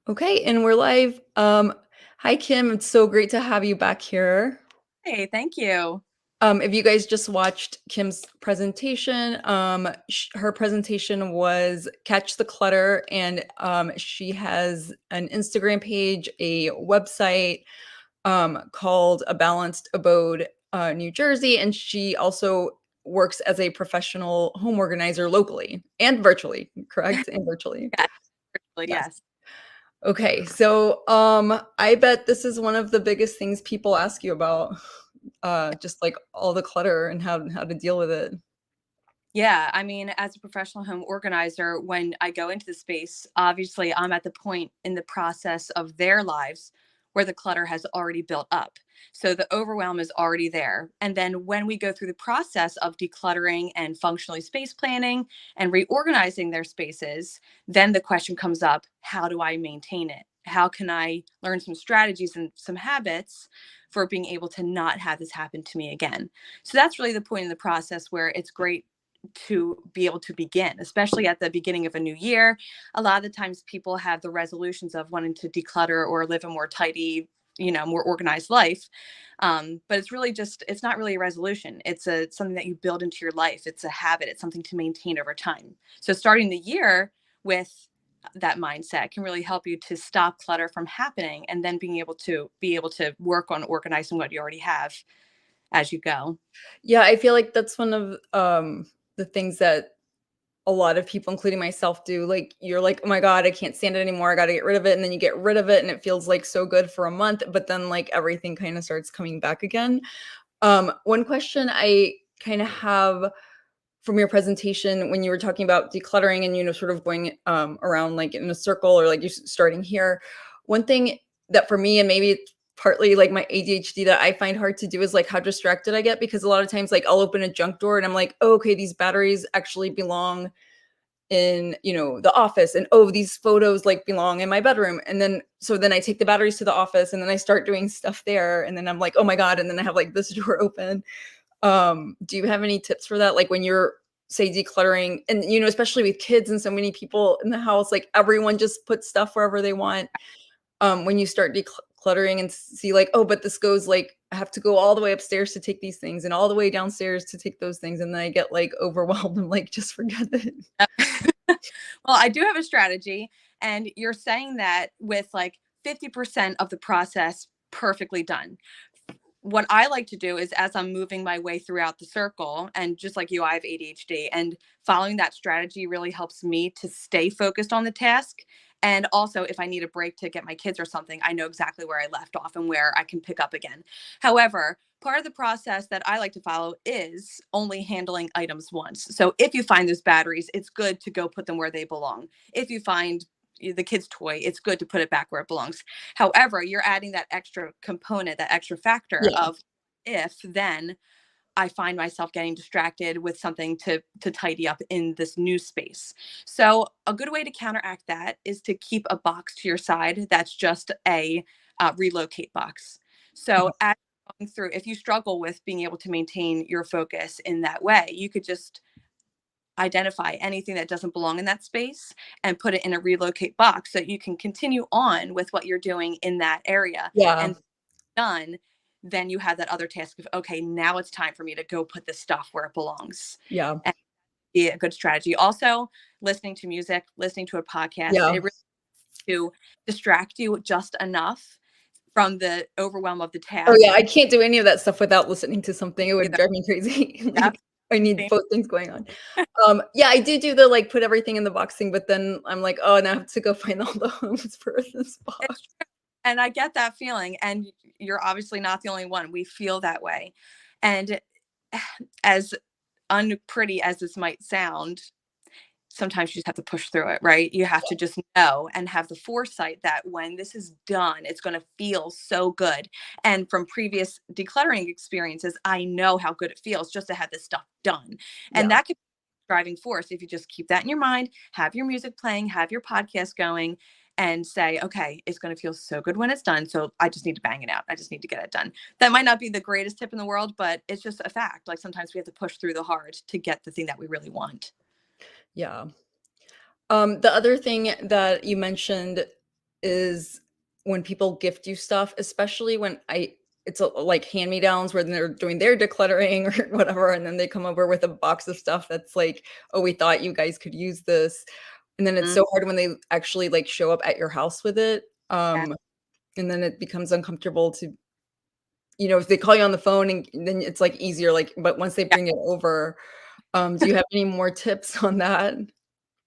Okay, and we're live. Hi Kim, it's so great to have you back here. Hey, thank you. If you guys just watched Kim's presentation, her presentation was Catch the Clutter, and she has an Instagram page, a website called A Balanced Abode New Jersey, and she also works as a professional home organizer locally and virtually, correct? And virtually. Yes, virtually, Yes. yes. Okay, so I bet this is one of the biggest things people ask you about, just like all the clutter and how to deal with it. Yeah, I mean, as a professional home organizer, when I go into the space, obviously I'm at the point in the process of their lives where the clutter has already built up. So the overwhelm is already there. And then when we go through the process of decluttering and functionally space planning and reorganizing their spaces, then the question comes up, how do I maintain it? How can I learn some strategies and some habits for being able to not have this happen to me again? So that's really the point in the process where it's great to be able to begin, especially at the beginning of a new year. A lot of the times people have the resolutions of wanting to declutter or live a more tidy, more organized life. But it's really just, it's not really a resolution. It's something that you build into your life. It's a habit. It's something to maintain over time. So starting the year with that mindset can really help you to stop clutter from happening and then being able to work on organizing what you already have as you go. Yeah, I feel like that's one of the things that a lot of people, including myself, do. Like you're like, oh my god, I can't stand it anymore. I got to get rid of it, and then you get rid of it, and it feels like so good for a month, but then like everything kind of starts coming back again. One question I kind of have from your presentation when you were talking about decluttering and sort of going around like in a circle or like you're starting here, one thing that for me, and maybe it's partly like my ADHD, that I find hard to do is like how distracted I get, because a lot of times like I'll open a junk drawer and I'm like, oh, okay, these batteries actually belong in the office, and oh, these photos like belong in my bedroom, and then so then I take the batteries to the office and then I start doing stuff there, and then I'm like, oh my god, and then I have like this drawer open. Do you have any tips for that? Like when you're, say, decluttering and, especially with kids and so many people in the house, like everyone just puts stuff wherever they want. When you start decluttering and see like, oh, but this goes like, I have to go all the way upstairs to take these things and all the way downstairs to take those things. And then I get like overwhelmed and like, just forget it. Well, I do have a strategy, and you're saying that with like 50% of the process perfectly done. What I like to do is as I'm moving my way throughout the circle, and just like you, I have ADHD, and following that strategy really helps me to stay focused on the task. And also, if I need a break to get my kids or something, I know exactly where I left off and where I can pick up again. However, part of the process that I like to follow is only handling items once. So if you find those batteries, it's good to go put them where they belong. If you find the kid's toy, it's good to put it back where it belongs. However, you're adding that extra component, that extra factor Yeah. of if then I find myself getting distracted with something to tidy up in this new space. So a good way to counteract that is to keep a box to your side that's just a relocate box. So as you're going through, if you struggle with being able to maintain your focus in that way, you could just identify anything that doesn't belong in that space and put it in a relocate box so that you can continue on with what you're doing in that area. Yeah. And done, then you have that other task of, okay, now it's time for me to go put this stuff where it belongs. Yeah. And be a good strategy. Also, listening to music, listening to a podcast, Yeah. it really to distract you just enough from the overwhelm of the Oh yeah, task. I can't do any of that stuff without listening to something. It would Either. drive me crazy. Yep. Like I need both things going on. Yeah, I do the like put everything in the box thing, but then I'm like, oh, now I have to go find all the homes for this box. It's true. And I get that feeling. And you're obviously not the only one. We feel that way. And as unpretty as this might sound, sometimes you just have to push through it, right? You have to just know and have the foresight that when this is done, it's going to feel so good. And from previous decluttering experiences, I know how good it feels just to have this stuff done. And Yeah. that could be a driving force if you just keep that in your mind, have your music playing, have your podcast going, and say, okay, it's going to feel so good when it's done. So I just need to bang it out. I just need to get it done. That might not be the greatest tip in the world, but it's just a fact. Like sometimes we have to push through the hard to get the thing that we really want. Yeah. The other thing that you mentioned is when people gift you stuff, especially when it's like hand-me-downs where they're doing their decluttering or whatever, and then they come over with a box of stuff that's like, "Oh, we thought you guys could use this." And then it's Mm, so hard when they actually, like, show up at your house with it, yeah. and then it becomes uncomfortable to if they call you on the phone and then it's, like, easier, like, but once they Yeah. bring it over, do you have any more tips on that?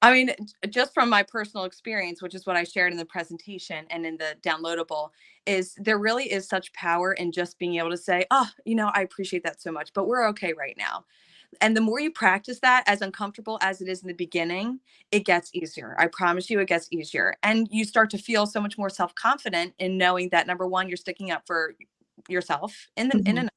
I mean, just from my personal experience, which is what I shared in the presentation and in the downloadable, is there really is such power in just being able to say, "Oh, I appreciate that so much, but we're okay right now." And the more you practice that, as uncomfortable as it is in the beginning, it gets easier. I promise you, it gets easier. And you start to feel so much more self-confident in knowing that number one, you're sticking up for yourself in Mhm. an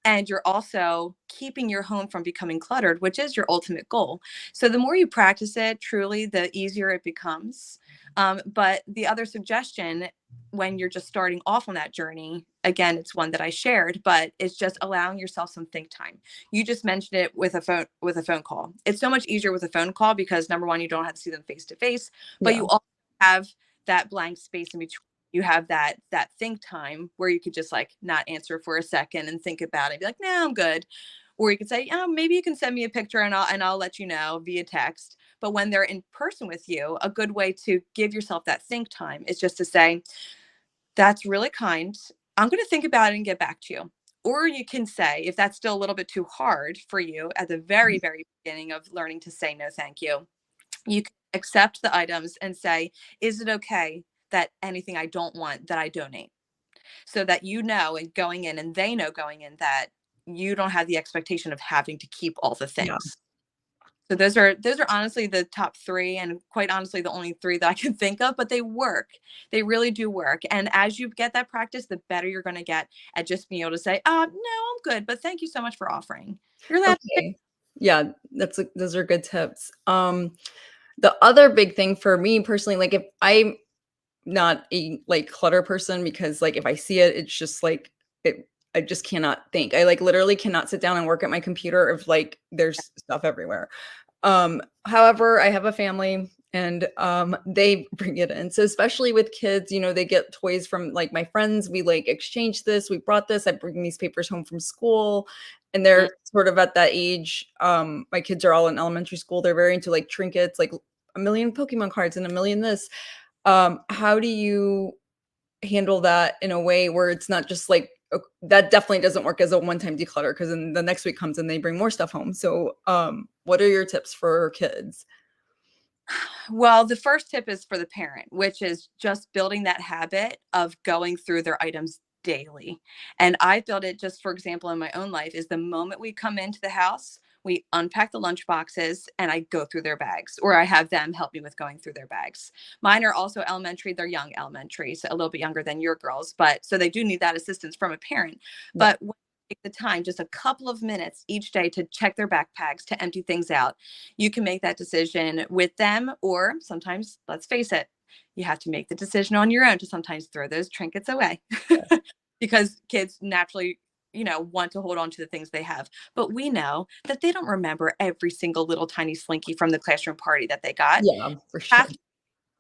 and you're also keeping your home from becoming cluttered, which is your ultimate goal. So the more you practice it, truly, the easier it becomes. But the other suggestion when you're just starting off on that journey, again, it's one that I shared, but it's just allowing yourself some think time. You just mentioned it with a phone call. It's so much easier with a phone call because number one, you don't have to see them face to face, but Yeah. you also have that blank space in between. You have that think time where you could just like not answer for a second and think about it, be like, "No, I'm good." Or you could say, "Oh, maybe you can send me a picture and I'll let you know via text." But when they're in person with you, a good way to give yourself that think time is just to say, "That's really kind. I'm going to think about it and get back to you." Or you can say, if that's still a little bit too hard for you at the very, Mhm. very beginning of learning to say no, thank you can accept the items and say, "Is it okay that anything I don't want that I donate?" So that and going in and they know going in that you don't have the expectation of having to keep all the Yeah. things. So those are honestly the top 3 and quite honestly the only 3 that I can think of, but they work. They really do work. And as you get that practice, the better you're gonna get at just being able to say, no, I'm good, but thank you so much for offering." You're allowed to Okay. Yeah, those are good tips. The other big thing for me personally, like, if I'm not a, like, clutter person because, like, if I see it, it's just, like, I just cannot think. I, like, literally cannot sit down and work at my computer if, like, there's stuff everywhere. However, I have a family and they bring it in. So especially with kids, they get toys from like my friends. We like exchange this, we brought this, I bring these papers home from school. And mm, they're sort of at that age. My kids are all in elementary school. They're very into like trinkets, like a million Pokemon cards and a million this. How do you handle that in a way where it's not just like that definitely doesn't work as a one-time declutter because then the next week comes and they bring more stuff home. So, what are your tips for kids? Well, the first tip is for the parent, which is just building that habit of going through their items daily. And I built it just, for example, in my own life, is the moment we come into the house, we unpack the lunch boxes and I go through their bags, or I have them help me with going through their bags. Mine are also elementary. They're young elementary, so a little bit younger than your girls, but so they do need that assistance from a parent. Yeah. But when you take the time, just a couple of minutes each day to check their backpacks, to empty things out, you can make that decision with them, or sometimes, let's face it, you have to make the decision on your own to sometimes throw those trinkets away because kids naturally want to hold on to the things they have, but we know that they don't remember every single little tiny slinky from the classroom party that they got. Yeah, for sure. Have to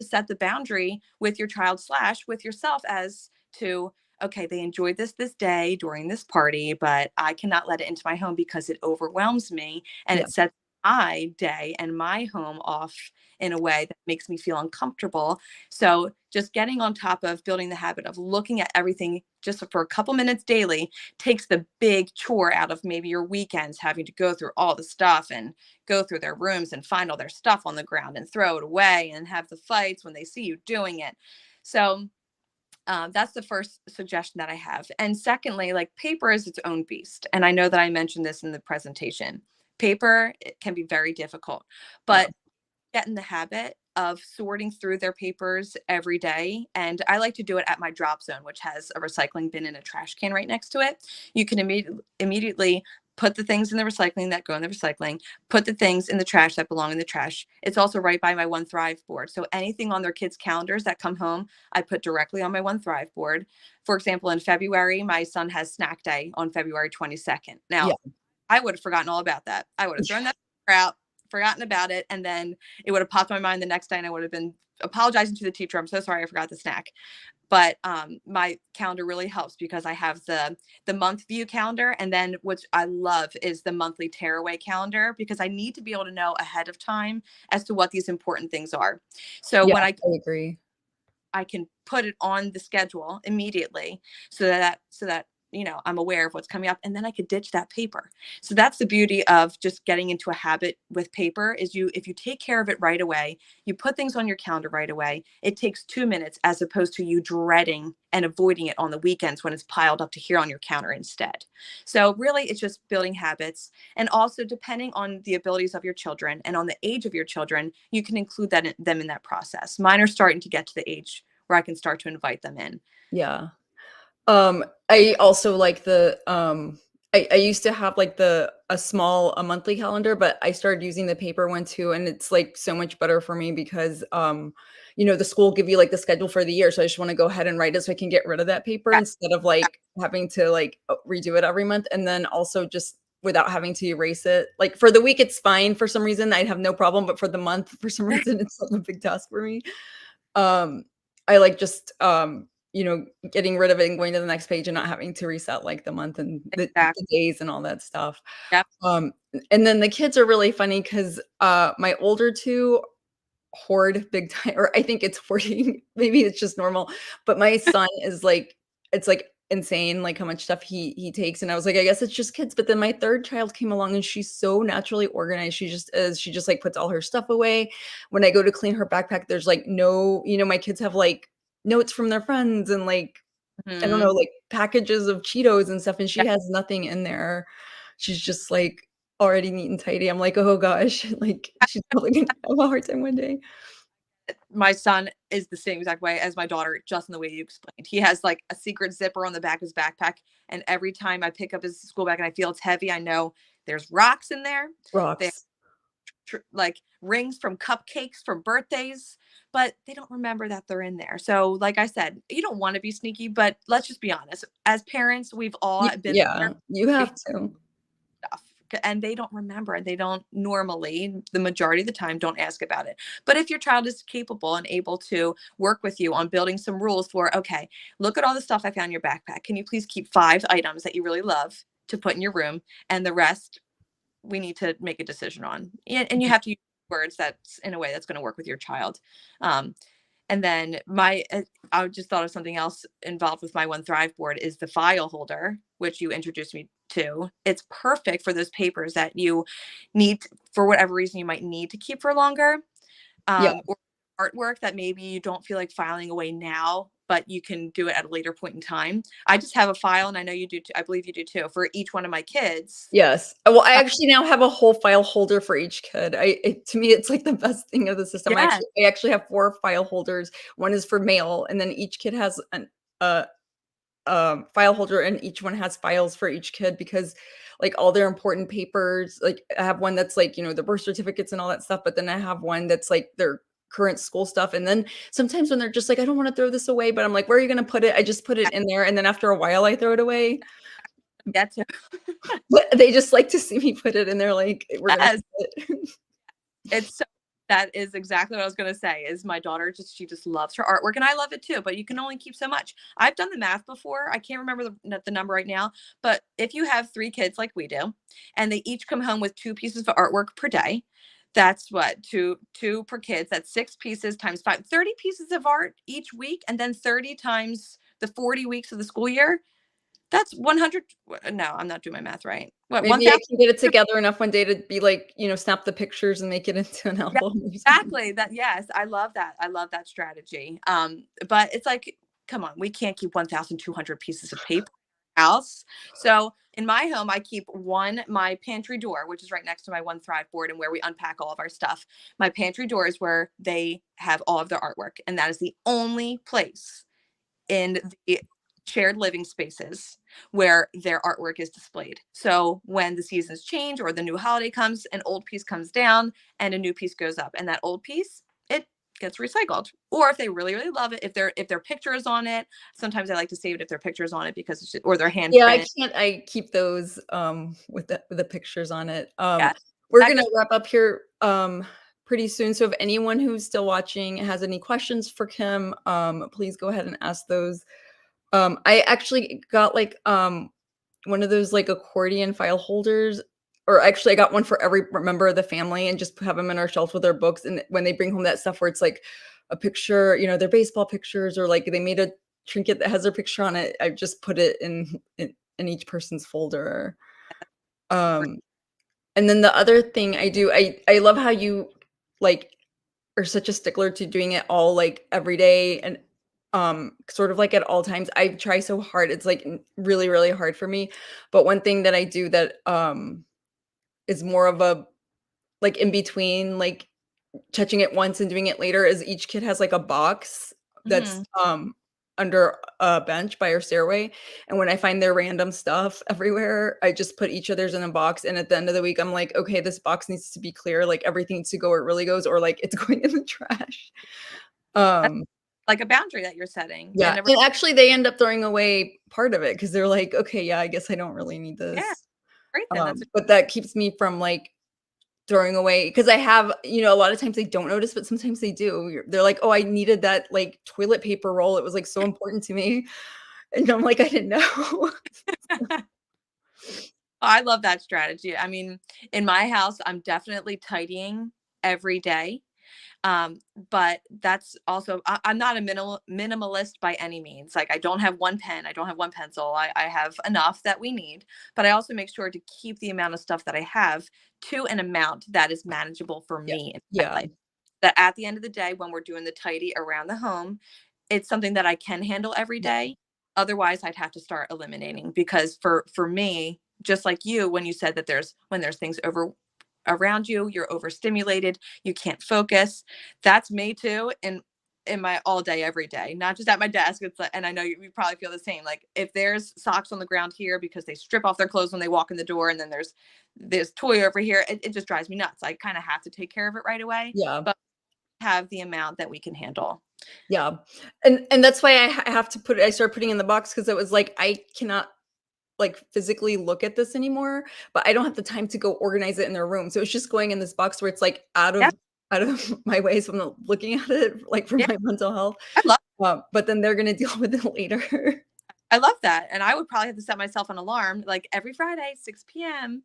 set the boundary with your child slash with yourself as to, okay, they enjoyed this day during this party, but I cannot let it into my home because it overwhelms me and Yeah. it sets my day and my home off in a way that makes me feel uncomfortable. So just getting on top of building the habit of looking at everything just for a couple minutes daily takes the big chore out of maybe your weekends having to go through all the stuff and go through their rooms and find all their stuff on the ground and throw it away and have the fights when they see you doing it. So that's the first suggestion that I have. And secondly, like, paper is its own beast. And I know that I mentioned this in the presentation. Paper, it can be very difficult, Yeah. but get in the habit of sorting through their papers every day. And I like to do it at my drop zone, which has a recycling bin and a trash can right next to it. You can immediately put the things in the recycling that go in the recycling, put the things in the trash that belong in the trash. It's also right by my One Thrive board. So anything on their kids' calendars that come home, I put directly on my One Thrive board. For example, in February, my son has snack day on February 22nd. Yeah. Now, I would have forgotten all about that. I would have thrown that out. forgotten about it, and then it would have popped in my mind the next day, and I would have been apologizing to the teacher. I'm so sorry, I forgot the snack. But my calendar really helps because I have the month view calendar, and then what I love is the monthly tearaway calendar, because I need to be able to know ahead of time as to what these important things are. So Yeah, when I agree. I can put it on the schedule immediately, so that I'm aware of what's coming up, and then I could ditch that paper. So that's the beauty of just getting into a habit with paper, is if you take care of it right away, you put things on your calendar right away, it takes 2 minutes, as opposed to you dreading and avoiding it on the weekends when it's piled up to here on your counter instead. So really, it's just building habits. And also, depending on the abilities of your children and on the age of your children, you can include them in that process. Mine are starting to get to the age where I can start to invite them in. Yeah. I also like I used to have like a monthly calendar, but I started using the paper one too, and it's like so much better for me because the school give you like the schedule for the year. So I just want to go ahead and write it so I can get rid of that paper Yeah, instead of like having to like redo it every month. And then also just without having to erase it. Like for the week it's fine for some reason. I have no problem, but for the month for some reason it's like a big task for me. Um, I like just, getting rid of it and going to the next page and not having to reset like the month and the exactly. days and all that stuff. Yep. And then the kids are really funny because my older two hoard big time, or I think it's hoarding. Maybe it's just normal. But my son is like, it's like insane, like how much stuff he takes. And I was like, I guess it's just kids. But then my third child came along and she's so naturally organized. She just is. She just like puts all her stuff away. When I go to clean her backpack, there's like no, my kids have like notes from their friends and like I don't know, Mhm. like packages of Cheetos and stuff, and she Yep. has nothing in there. She's just like already neat and tidy. I'm like, oh gosh, like she's probably gonna have a hard time one day. My son is the same exact way as my daughter, just in the way you explained. He has like a secret zipper on the back of his backpack. And every time I pick up his school bag and I feel it's heavy, I know there's rocks in there. There Rocks. like rings from cupcakes from birthdays, but they don't remember that they're in there. So, like I said, you don't want to be sneaky, but let's just be honest. As parents, we've all been there. Yeah, you have to. Stuff, and they don't remember, and they don't normally, the majority of the time, don't ask about it. But if your child is capable and able to work with you on building some rules for, okay, look at all the stuff I found in your backpack, can you please keep 5 items that you really love to put in your room, and the rest we need to make a decision on. And you have to use words that's in a way that's going to work with your child. um, and then I just thought of something else involved with my One Thrive board is the file holder, which you introduced me to. It's perfect for those papers that you need, for whatever reason, you might need to keep for longer, Yeah. or artwork that maybe you don't feel like filing away now, but you can do it at a later point in time. I just have a file, and I know you do too, I believe you do too, for each one of my kids. Yes. Well, I actually now have a whole file holder for each kid. To me, it's like the best thing of the system. Yes. I actually have 4 file holders. One is for mail, and then each kid has an file holder, and each one has files for each kid because like all their important papers, like I have one that's like, the birth certificates and all that stuff, but then I have one that's like their current school stuff. And then sometimes when they're just like, I don't want to throw this away, but I'm like, where are you going to put it? I just put it in there. And then after a while I throw it away. Get to But they just like to see me put it in there. Like we're going to yes. put it. It's so that is exactly what I was gonna say, is my daughter she just loves her artwork, and I love it too, but you can only keep so much. I've done the math before, I can't remember the number right now, but if you have 3 kids like we do, and they each come home with 2 pieces of artwork per day, that's what? 2 per kids, that's 6 pieces times 5, 30 pieces of art each week, and then 30 times the 40 weeks of the school year, that's 100. No, I'm not doing my math right. What, Maybe I 1,000? can get it together enough one day to be like, snap the pictures and make it into an Yeah, album or something. exactly. That yes, I love that. I love that strategy. But it's like, come on, we can't keep 1,200 pieces of paper in our house. So in my home, I keep my pantry door, which is right next to my One Thrive board and where we unpack all of our stuff. My pantry door is where they have all of their artwork, and that is the only place in the shared living spaces where their artwork is displayed. So when the seasons change or the new holiday comes, an old piece comes down and a new piece goes up, and that old piece, it gets recycled. Or if they really really love it, if their picture is on it, sometimes I like to save it if their picture is on it because it's just, or their Yeah, handprint. I keep those with the pictures on it. Yes. we're That gonna goes wrap up here pretty soon. So if anyone who's still watching has any questions for Kim, please go ahead and ask those. I actually got like one of those like accordion file holders, or actually I got one for every member of the family and just have them in our shelves with their books. And when they bring home that stuff where it's like a picture, their baseball pictures, or like they made a trinket that has their picture on it, I just put it in each person's folder. great. Um, and then the other thing I do, I love how you like are such a stickler to doing it all like every day and sort of like at all times. I try so hard. It's like really, really hard for me. But one thing that I do that is more of a like in between, like touching it once and doing it later, is each kid has like a box that's Mhm. under a bench by our stairway. And when I find their random stuff everywhere, I just put each of theirs in a box. And at the end of the week, I'm like, okay, this box needs to be clear. Like everything needs to go where it really goes, or like it's going in the trash. That's Um, like a boundary that you're setting. yeah. And never And actually they end up throwing away part of it because they're like, okay, yeah, I guess I don't really need yeah, this. great then. That's But that keeps me from like throwing away, because I have, a lot of times they don't notice, but sometimes they do. They're like, "Oh, I needed that like toilet paper roll. It was like so important to me." And I'm like, "I didn't know." I love that strategy. I mean, in my house, I'm definitely tidying every day. But that's also I'm not a minimalist by any means. Like I don't have one pen, I don't have one pencil. I have enough that we need, but I also make sure to keep the amount of stuff that I have to an amount that is manageable for Yeah. me in Yeah. my life. That at the end of the day, when we're doing the tidy around the home, it's something that I can handle every Yeah. day. Otherwise, I'd have to start eliminating because for me, just like you, when you said that there's things over around you, you're overstimulated, you can't focus. That's me too. And in my all day, every day, not just at my desk. It's like, and I know you probably feel the same. Like if there's socks on the ground here because they strip off their clothes when they walk in the door, and then there's toy over here, it just drives me nuts. I kind of have to take care of it right away, Yeah. but have the amount that we can handle. Yeah. And that's why I have to I started putting in the box, because it was like I cannot like physically look at this anymore, but I don't have the time to go organize it in their room. So it's just going in this box where it's like Yeah, out of my way, so I'm not looking at it like for yeah, my mental health. I love But then they're gonna deal with it later. I love that. And I would probably have to set myself an alarm like every Friday, 6 p.m.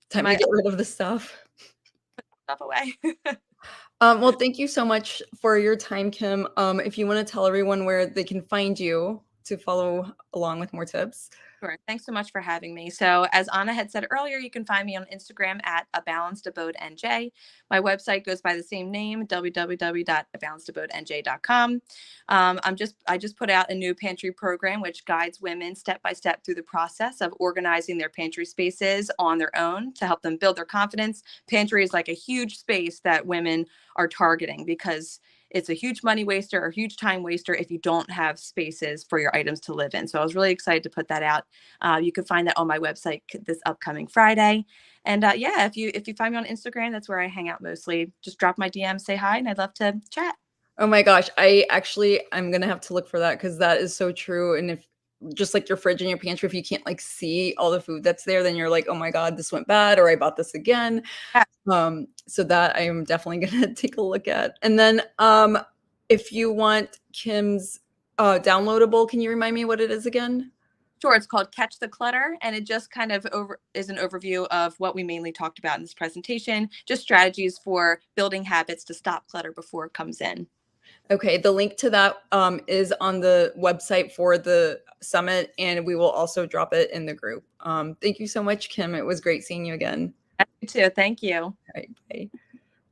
Time to My get rid of the stuff. stuff away. Well, thank you so much for your time, Kim. If you want to tell everyone where they can find you to follow along with more tips. Sure. Thanks so much for having me. So, as Anna had said earlier, you can find me on Instagram at A Balanced Abode NJ. My website goes by the same name, www.abalancedabodенj.com. I just put out a new pantry program which guides women step by step through the process of organizing their pantry spaces on their own to help them build their confidence. Pantry is like a huge space that women are targeting because it's a huge money waster or huge time waster if you don't have spaces for your items to live in. So I was really excited to put that out. You can find that on my website this upcoming Friday. And yeah, if you find me on Instagram, that's where I hang out mostly. Just drop my DM, say hi, and I'd love to chat. Oh my gosh, I'm gonna have to look for that, because that is so true. And if just like your fridge and your pantry, if you can't like see all the food that's there, then you're like, oh my God, this went bad, or I bought this again. Yeah, So that I am definitely gonna take a look at. And then if you want Kim's downloadable, can you remind me what it is again? sure. It's called Catch the Clutter, and it just kind of is an overview of what we mainly talked about in this presentation. Just strategies for building habits to stop clutter before it comes in. Okay, the link to that is on the website for the summit, and we will also drop it in the group. Thank you so much, Kim. It was great seeing you again. You too. Thank you. All right, bye.